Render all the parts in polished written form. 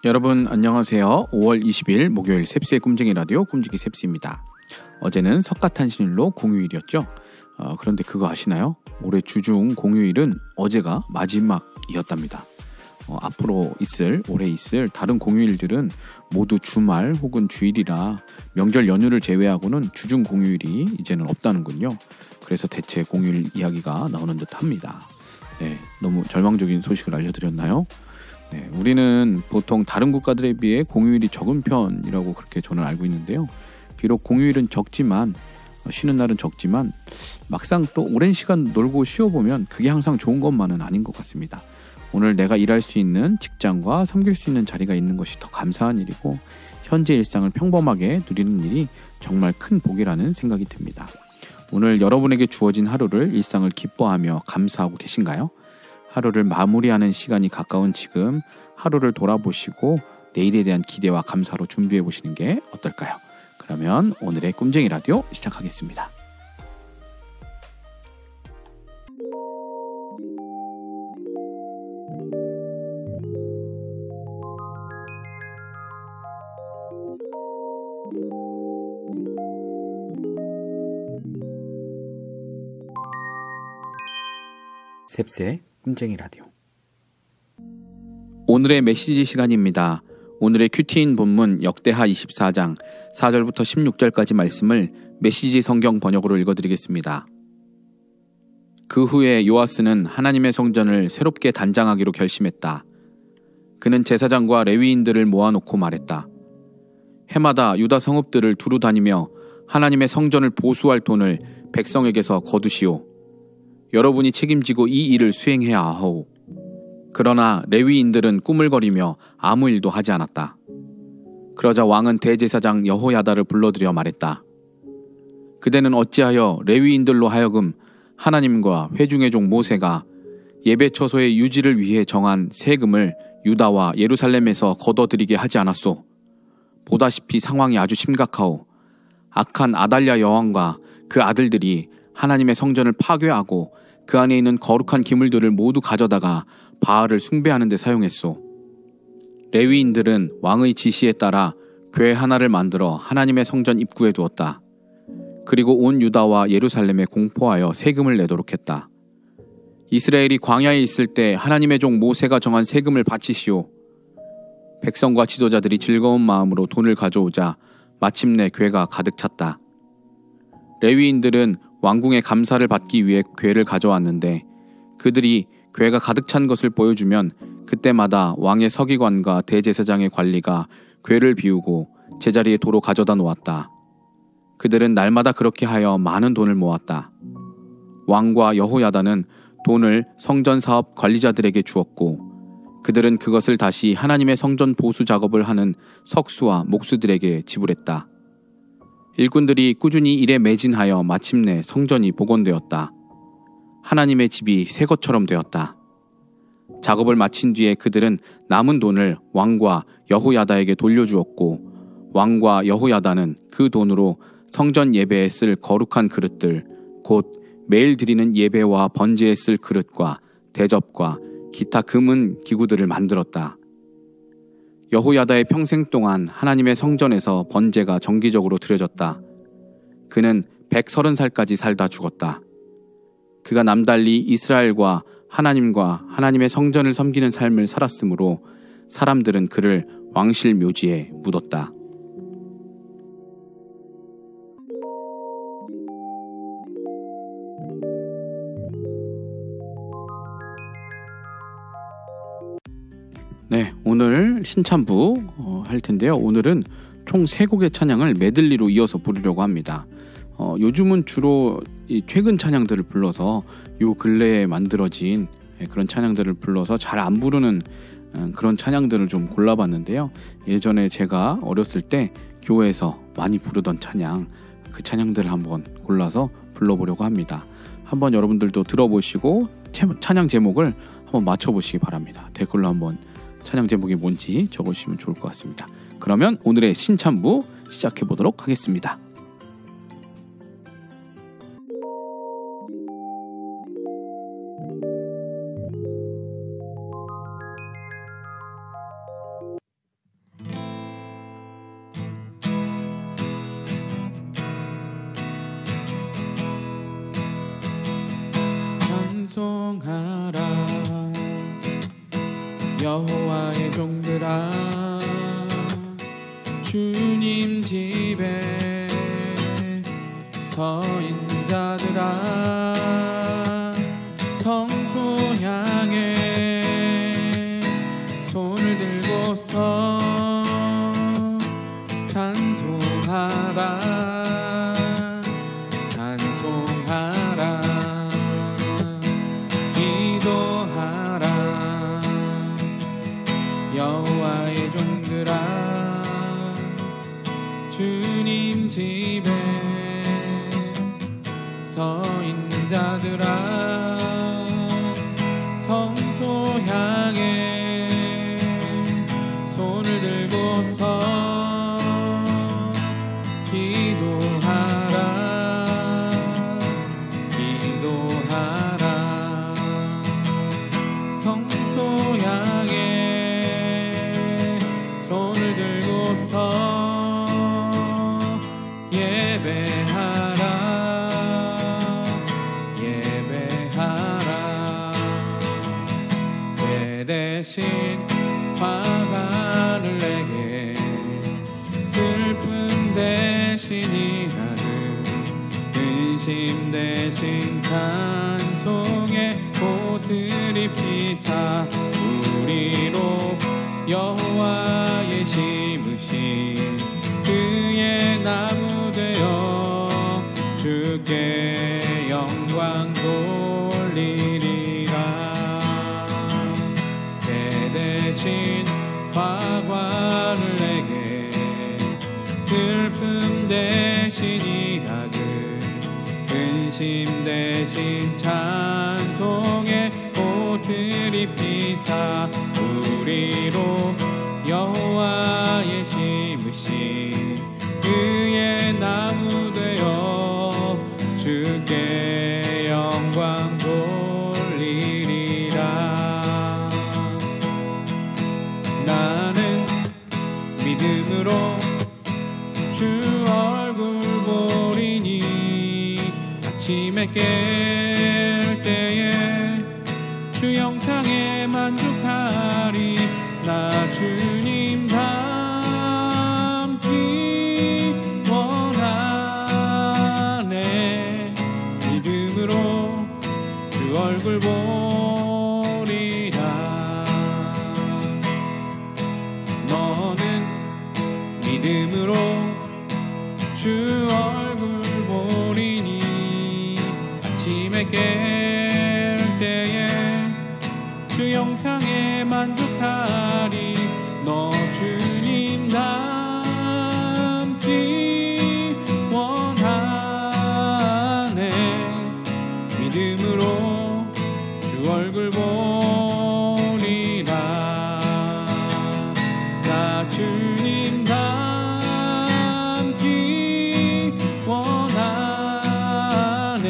여러분 안녕하세요. 5월 20일 목요일 셉스의 꿈쟁이 라디오 꿈지기 셉스입니다. 어제는 석가탄신일로 공휴일이었죠. 그런데 그거 아시나요? 올해 주중 공휴일은 어제가 마지막이었답니다. 앞으로 올해 있을 다른 공휴일들은 모두 주말 혹은 주일이라 명절 연휴를 제외하고는 주중 공휴일이 이제는 없다는군요. 그래서 대체 공휴일 이야기가 나오는 듯합니다. 네, 너무 절망적인 소식을 알려드렸나요? 네, 우리는 보통 다른 국가들에 비해 공휴일이 적은 편이라고 그렇게 저는 알고 있는데요. 비록 공휴일은 적지만 쉬는 날은 적지만 막상 또 오랜 시간 놀고 쉬어보면 그게 항상 좋은 것만은 아닌 것 같습니다. 오늘 내가 일할 수 있는 직장과 섬길 수 있는 자리가 있는 것이 더 감사한 일이고 현재 일상을 평범하게 누리는 일이 정말 큰 복이라는 생각이 듭니다. 오늘 여러분에게 주어진 하루를 일상을 기뻐하며 감사하고 계신가요? 하루를 마무리하는 시간이 가까운 지금 하루를 돌아보시고 내일에 대한 기대와 감사로 준비해 보시는 게 어떨까요? 그러면 오늘의 꿈쟁이 라디오 시작하겠습니다. 셉스의 꿈쟁이 라디오. 오늘의 메시지 시간입니다. 오늘의 큐티인 본문 역대하 24장 4절부터 16절까지 말씀을 메시지 성경 번역으로 읽어드리겠습니다. 그 후에 요아스는 하나님의 성전을 새롭게 단장하기로 결심했다. 그는 제사장과 레위인들을 모아놓고 말했다. 해마다 유다 성읍들을 두루 다니며 하나님의 성전을 보수할 돈을 백성에게서 거두시오. 여러분이 책임지고 이 일을 수행해야 하오. 그러나 레위인들은 꾸물거리며 아무 일도 하지 않았다. 그러자 왕은 대제사장 여호야다를 불러들여 말했다. 그대는 어찌하여 레위인들로 하여금 하나님과 회중의 종 모세가 예배 처소의 유지를 위해 정한 세금을 유다와 예루살렘에서 걷어들이게 하지 않았소. 보다시피 상황이 아주 심각하오. 악한 아달랴 여왕과 그 아들들이 하나님의 성전을 파괴하고 그 안에 있는 거룩한 기물들을 모두 가져다가 바알을 숭배하는 데 사용했소. 레위인들은 왕의 지시에 따라 궤 하나를 만들어 하나님의 성전 입구에 두었다. 그리고 온 유다와 예루살렘에 공포하여 세금을 내도록 했다. 이스라엘이 광야에 있을 때 하나님의 종 모세가 정한 세금을 바치시오. 백성과 지도자들이 즐거운 마음으로 돈을 가져오자 마침내 궤가 가득 찼다. 레위인들은 왕궁의 감사를 받기 위해 궤를 가져왔는데 그들이 궤가 가득 찬 것을 보여주면 그때마다 왕의 서기관과 대제사장의 관리가 궤를 비우고 제자리에 도로 가져다 놓았다. 그들은 날마다 그렇게 하여 많은 돈을 모았다. 왕과 여호야다는 돈을 성전 사업 관리자들에게 주었고 그들은 그것을 다시 하나님의 성전 보수 작업을 하는 석수와 목수들에게 지불했다. 일꾼들이 꾸준히 일에 매진하여 마침내 성전이 복원되었다. 하나님의 집이 새 것처럼 되었다. 작업을 마친 뒤에 그들은 남은 돈을 왕과 여호야다에게 돌려주었고 왕과 여호야다는 그 돈으로 성전 예배에 쓸 거룩한 그릇들, 곧 매일 드리는 예배와 번제에 쓸 그릇과 대접과 기타 금은 기구들을 만들었다. 여호야다의 평생 동안 하나님의 성전에서 번제가 정기적으로 드려졌다. 그는 130살까지 살다 죽었다. 그가 남달리 이스라엘과 하나님과 하나님의 성전을 섬기는 삶을 살았으므로 사람들은 그를 왕실 묘지에 묻었다. 네, 오늘 신찬부 할 텐데요. 오늘은 총 3곡의 찬양을 메들리로 이어서 부르려고 합니다. 요즘은 주로 이 최근 찬양들을 불러서 요 근래에 만들어진 그런 찬양들을 불러서 잘 안 부르는 그런 찬양들을 좀 골라봤는데요. 예전에 제가 어렸을 때 교회에서 많이 부르던 찬양, 그 찬양들을 한번 골라서 불러보려고 합니다. 한번 여러분들도 들어보시고 찬양 제목을 한번 맞춰보시기 바랍니다. 댓글로 한번 찬양 제목이 뭔지 적어주시면 좋을 것 같습니다. 그러면 오늘의 신참부 시작해 보도록 하겠습니다. 찬송하라 여호와의 종들아, 주님 집에 서 있는 자들아, 성소 향해 손을 들고서 찬송하라 찬송하라 기도하라 여호와의 종들아, 주님 집에 서 있는 자들아, 성소 향해 손을 들고서 기도하라 기도하라 성소 향해 손을 들고서 예배하라 예배하라. 내 대신 화관을 내게 슬픔 대신 일하는 근심 대신 찬송의 옷을 입히사 우리로 여호와의 심으신 그의 나무 되어 주께 영광 돌리리라. 제 대신 화관을 내게 슬픔 대신 일하듯 근심 대신 찬송의 옷을 입히사 우리로 여호와의 심으신 그의 나무 되어 주께 영광 돌리리라. 나는 믿음으로 주 얼굴 보리니 아침에 깰 때에 주 영상에 만족하리. 나 주님 닮기 원하네. 믿음으로 주 얼굴 보리라. 너는 믿음으로 주 얼굴 보리니 아침에 깰 때에 주 영상에 만족하리. 너 주님 닮기 원하네. 믿음으로 주 얼굴 보리라. 나 주님 닮기 원하네.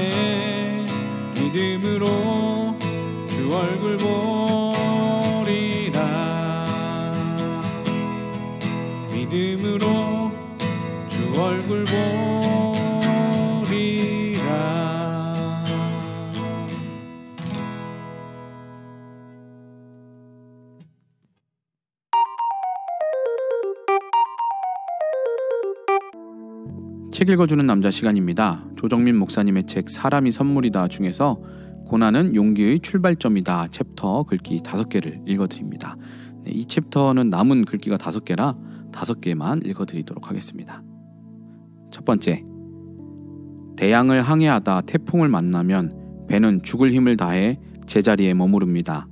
믿음으로 주 얼굴 보리라. 믿음으로 주 얼굴 보리라. 책 읽어주는 남자 시간입니다. 조정민 목사님의 책 사람이 선물이다 중에서 고난은 용기의 출발점이다 챕터 글귀 5개를 읽어드립니다. 이 챕터는 남은 글귀가 5개라 5개만 읽어드리도록 하겠습니다. 첫 번째, 대양을 항해하다 태풍을 만나면 배는 죽을 힘을 다해 제자리에 머무릅니다.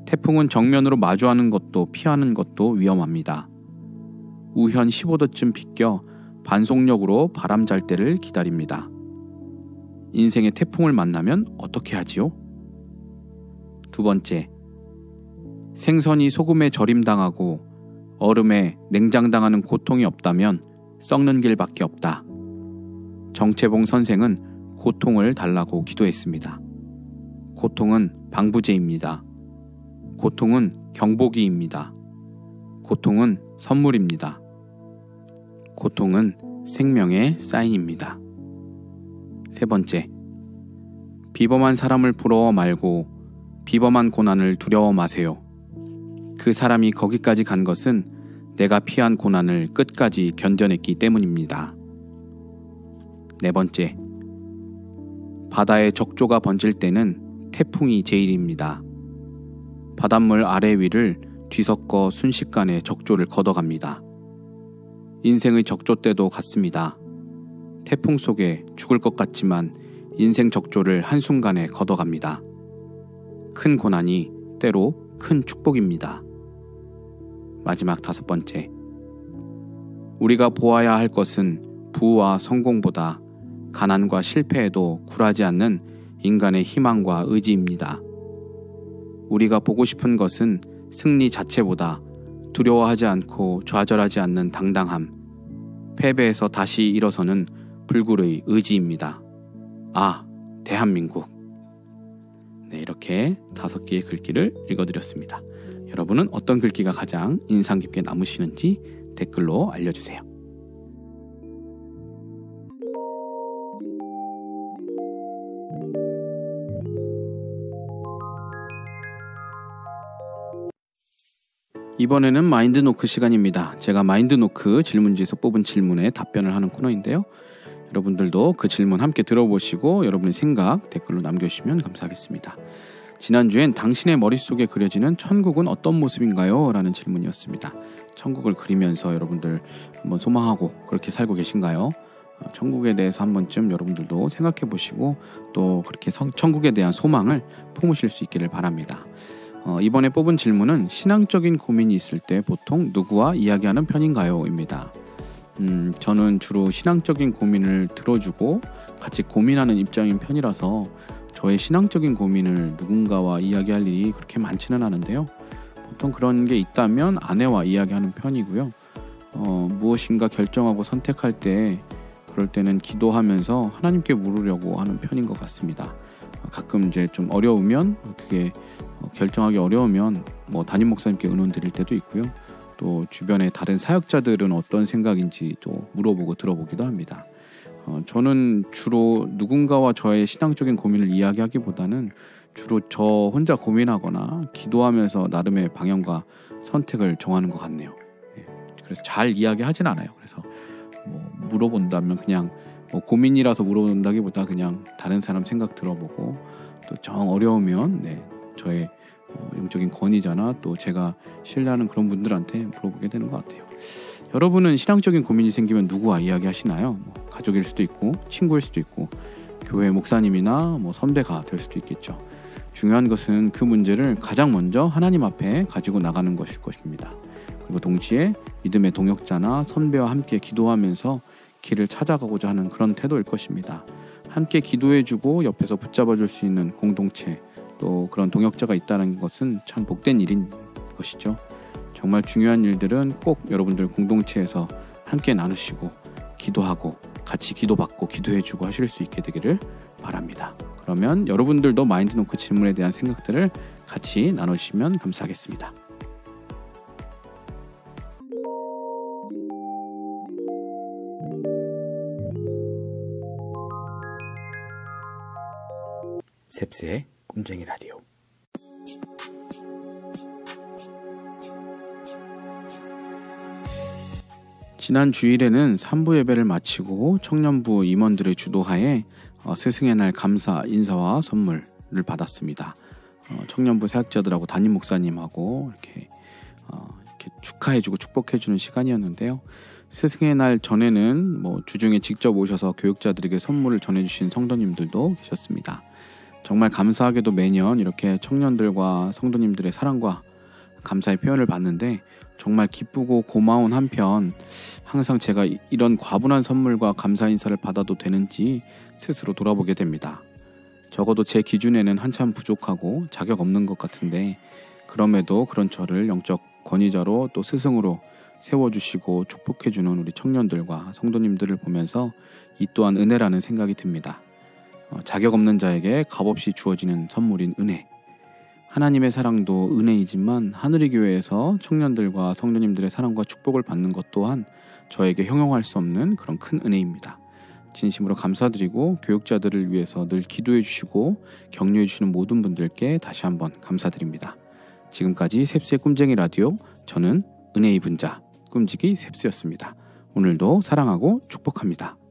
태풍은 정면으로 마주하는 것도 피하는 것도 위험합니다. 우현 15도쯤 비껴 반속력으로 바람 잘 때를 기다립니다. 인생의 태풍을 만나면 어떻게 하지요? 두 번째, 생선이 소금에 절임당하고 얼음에 냉장당하는 고통이 없다면 썩는 길밖에 없다. 정채봉 선생은 고통을 달라고 기도했습니다. 고통은 방부제입니다. 고통은 경보기입니다. 고통은 선물입니다. 고통은 생명의 사인입니다. 세 번째, 비범한 사람을 부러워 말고 비범한 고난을 두려워 마세요. 그 사람이 거기까지 간 것은 내가 피한 고난을 끝까지 견뎌냈기 때문입니다. 네 번째, 바다에 적조가 번질 때는 태풍이 제일입니다. 바닷물 아래 위를 뒤섞어 순식간에 적조를 걷어갑니다. 인생의 적조 때도 같습니다. 태풍 속에 죽을 것 같지만 인생 적조를 한순간에 걷어갑니다. 큰 고난이 때로 큰 축복입니다. 마지막 다섯 번째, 우리가 보아야 할 것은 부와 성공보다 가난과 실패에도 굴하지 않는 인간의 희망과 의지입니다. 우리가 보고 싶은 것은 승리 자체보다 두려워하지 않고 좌절하지 않는 당당함, 패배에서 다시 일어서는 불굴의 의지입니다. 아, 대한민국. 네, 이렇게 5개의 글귀를 읽어드렸습니다. 여러분은 어떤 글귀가 가장 인상 깊게 남으시는지 댓글로 알려주세요. 이번에는 마인드노크 시간입니다. 제가 마인드노크 질문지에서 뽑은 질문에 답변을 하는 코너인데요. 여러분들도 그 질문 함께 들어보시고 여러분의 생각 댓글로 남겨주시면 감사하겠습니다. 지난주엔 당신의 머릿속에 그려지는 천국은 어떤 모습인가요? 라는 질문이었습니다. 천국을 그리면서 여러분들 한번 소망하고 그렇게 살고 계신가요? 천국에 대해서 한 번쯤 여러분들도 생각해 보시고 또 그렇게 천국에 대한 소망을 품으실 수 있기를 바랍니다. 이번에 뽑은 질문은 신앙적인 고민이 있을 때 보통 누구와 이야기하는 편인가요? 입니다. 저는 주로 신앙적인 고민을 들어주고 같이 고민하는 입장인 편이라서 저의 신앙적인 고민을 누군가와 이야기할 일이 그렇게 많지는 않은데요. 보통 그런 게 있다면 아내와 이야기하는 편이고요. 무엇인가 결정하고 선택할 때 그럴 때는 기도하면서 하나님께 물으려고 하는 편인 것 같습니다. 가끔 이제 좀 어려우면 그게 결정하기 어려우면 담임 목사님께 의논 드릴 때도 있고요. 또 주변의 다른 사역자들은 어떤 생각인지 또 물어보고 들어보기도 합니다. 저는 주로 누군가와 저의 신앙적인 고민을 이야기하기보다는 주로 저 혼자 고민하거나 기도하면서 나름의 방향과 선택을 정하는 것 같네요. 그래서 잘 이야기하진 않아요. 그래서 물어본다면 그냥 고민이라서 물어본다기보다 그냥 다른 사람 생각 들어보고 또 정 어려우면 저의 영적인 권위자나 또 제가 신뢰하는 그런 분들한테 물어보게 되는 것 같아요. 여러분은 신앙적인 고민이 생기면 누구와 이야기하시나요? 가족일 수도 있고 친구일 수도 있고 교회 목사님이나 선배가 될 수도 있겠죠. 중요한 것은 그 문제를 가장 먼저 하나님 앞에 가지고 나가는 것일 것입니다. 그리고 동시에 믿음의 동역자나 선배와 함께 기도하면서 길을 찾아가고자 하는 그런 태도일 것입니다. 함께 기도해주고 옆에서 붙잡아줄 수 있는 공동체 또 그런 동역자가 있다는 것은 참 복된 일인 것이죠. 정말 중요한 일들은 꼭 여러분들 공동체에서 함께 나누시고 기도하고 같이 기도받고 기도해주고 하실 수 있게 되기를 바랍니다. 그러면 여러분들도 마인드노크 질문에 대한 생각들을 같이 나누시면 감사하겠습니다. 셉스의 꿈쟁이 라디오. 지난 주일에는 3부 예배를 마치고 청년부 임원들의 주도하에 스승의 날 감사 인사와 선물을 받았습니다. 청년부 사역자들하고 담임 목사님하고 이렇게 축하해주고 축복해주는 시간이었는데요. 스승의 날 전에는 주중에 직접 오셔서 교육자들에게 선물을 전해주신 성도님들도 계셨습니다. 정말 감사하게도 매년 이렇게 청년들과 성도님들의 사랑과 감사의 표현을 받는데 정말 기쁘고 고마운 한편 항상 제가 이런 과분한 선물과 감사 인사를 받아도 되는지 스스로 돌아보게 됩니다. 적어도 제 기준에는 한참 부족하고 자격 없는 것 같은데 그럼에도 그런 저를 영적 권위자로 또 스승으로 세워주시고 축복해주는 우리 청년들과 성도님들을 보면서 이 또한 은혜라는 생각이 듭니다. 자격 없는 자에게 값없이 주어지는 선물인 은혜. 하나님의 사랑도 은혜이지만 하늘의 교회에서 청년들과 성도님들의 사랑과 축복을 받는 것 또한 저에게 형용할 수 없는 그런 큰 은혜입니다. 진심으로 감사드리고 교육자들을 위해서 늘 기도해 주시고 격려해 주시는 모든 분들께 다시 한번 감사드립니다. 지금까지 셉스의 꿈쟁이 라디오, 저는 은혜 입은 자 꿈지기 셉스였습니다. 오늘도 사랑하고 축복합니다.